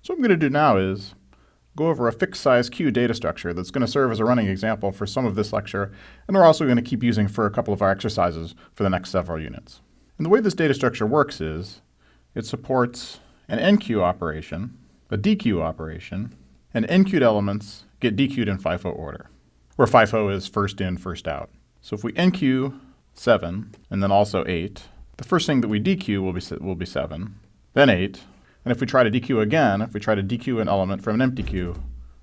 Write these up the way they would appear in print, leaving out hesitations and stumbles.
So what I'm going to do now is go over a fixed size queue data structure that's going to serve as a running example for some of this lecture, and we're also going to keep using for a couple of our exercises for the next several units. And the way this data structure works is it supports an enqueue operation, a dequeue operation, and enqueued elements get dequeued in FIFO order, where FIFO is first in, first out. So if we enqueue 7 and then also 8, the first thing that we dequeue will be 7, then 8, and if we try to dequeue again, if we try to dequeue an element from an empty queue,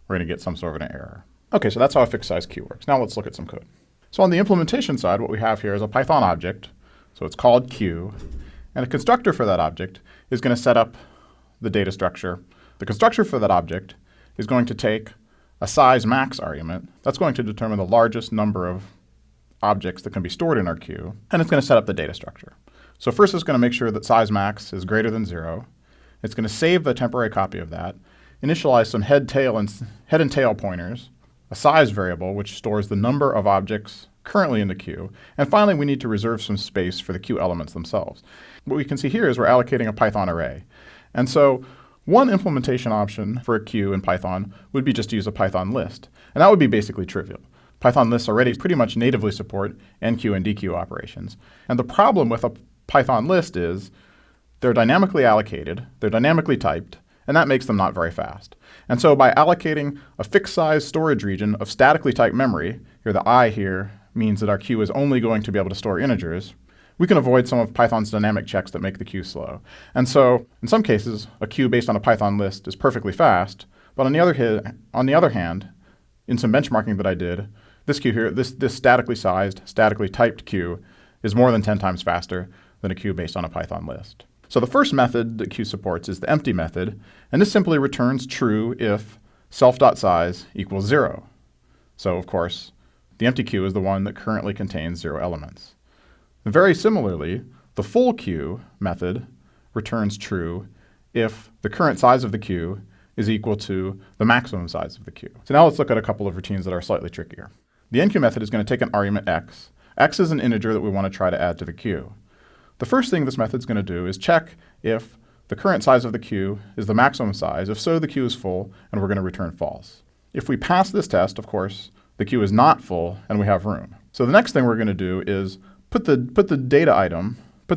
we're going to get some sort of an error. Okay, so that's how a fixed size queue works. Now let's look at some code. So on the implementation side, what we have here is a Python object, so it's called queue, and a constructor for that object is going to set up the data structure. The constructor for that object is going to take a size max argument. That's going to determine the largest number of objects that can be stored in our queue, and it's going to set up the data structure. So first it's going to make sure that size max is greater than 0. It's going to save the temporary copy of that, initialize some head and tail pointers, a size variable which stores the number of objects currently in the queue, and finally we need to reserve some space for the queue elements themselves. What we can see here is we're allocating a Python array. And so one implementation option for a queue in Python would be just to use a Python list. And that would be basically trivial. Python lists already pretty much natively support enqueue and dequeue operations. And the problem with a Python list is they're dynamically allocated, they're dynamically typed, and that makes them not very fast. And so by allocating a fixed size storage region of statically typed memory, here the I here means that our queue is only going to be able to store integers, we can avoid some of Python's dynamic checks that make the queue slow. And so in some cases, a queue based on a Python list is perfectly fast, but on the other hand, in some benchmarking that I did, this queue here, this statically sized, statically typed queue is more than 10 times faster than a queue based on a Python list. So the first method that queue supports is the empty method, and this simply returns true if self.size equals 0. So of course, the empty queue is the one that currently contains 0 elements. Very similarly, the full queue method returns true if the current size of the queue is equal to the maximum size of the queue. So now let's look at a couple of routines that are slightly trickier. The enqueue method is going to take an argument x. X is an integer that we want to try to add to the queue. The first thing this method is going to do is check if the current size of the queue is the maximum size. If so, the queue is full, and we're going to return false. If we pass this test, of course, the queue is not full, and we have room. So the next thing we're going to do is put the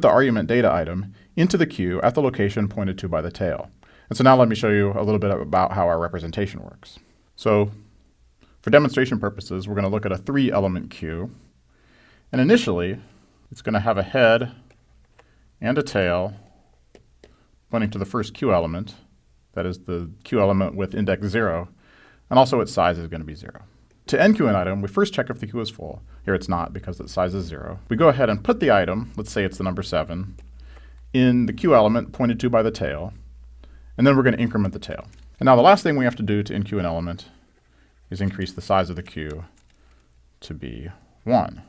argument data item into the queue at the location pointed to by the tail. And so now let me show you a little bit about how our representation works. So for demonstration purposes, we're going to look at a 3-element queue. And initially, it's going to have a head and a tail pointing to the first queue element, that is the queue element with index 0, and also its size is going to be 0. To enqueue an item, we first check if the queue is full. Here it's not because its size is 0. We go ahead and put the item, let's say it's the number 7, in the queue element pointed to by the tail, and then we're going to increment the tail. And now the last thing we have to do to enqueue an element is increase the size of the queue to be 1.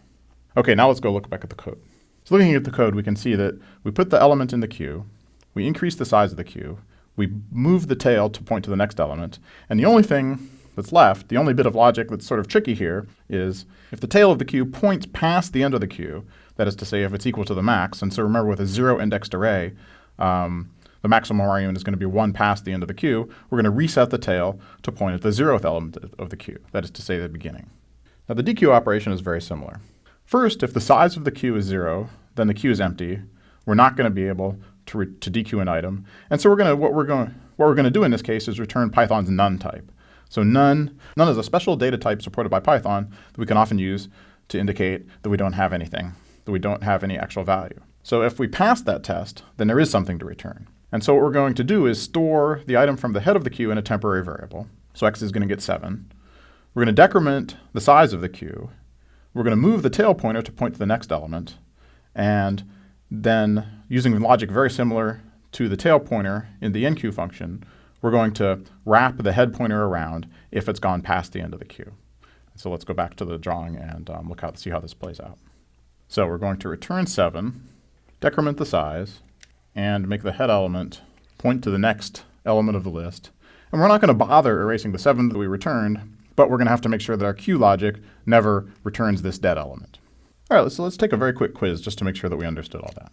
Okay, now let's go look back at the code. So looking at the code, we can see that we put the element in the queue, we increase the size of the queue, we move the tail to point to the next element, and the only thing that's left, the only bit of logic that's sort of tricky here, is if the tail of the queue points past the end of the queue, that is to say if it's equal to the max, and so remember with a 0-indexed array, the maximum argument is going to be 1 past the end of the queue, we're going to reset the tail to point at the 0th element of the queue, that is to say the beginning. Now the dequeue operation is very similar. First, if the size of the queue is 0, then the queue is empty. We're not going to be able to dequeue an item. And so what we're going to do in this case is return Python's none type. So none is a special data type supported by Python that we can often use to indicate that we don't have anything, that we don't have any actual value. So if we pass that test, then there is something to return. And so what we're going to do is store the item from the head of the queue in a temporary variable. So x is going to get 7. We're going to decrement the size of the queue. We're going to move the tail pointer to point to the next element. And then using logic very similar to the tail pointer in the enqueue function, we're going to wrap the head pointer around if it's gone past the end of the queue. So let's go back to the drawing and see how this plays out. So we're going to return 7, decrement the size, and make the head element point to the next element of the list. And we're not going to bother erasing the 7 that we returned, but we're going to have to make sure that our queue logic never returns this dead element. All right, so let's take a very quick quiz just to make sure that we understood all that.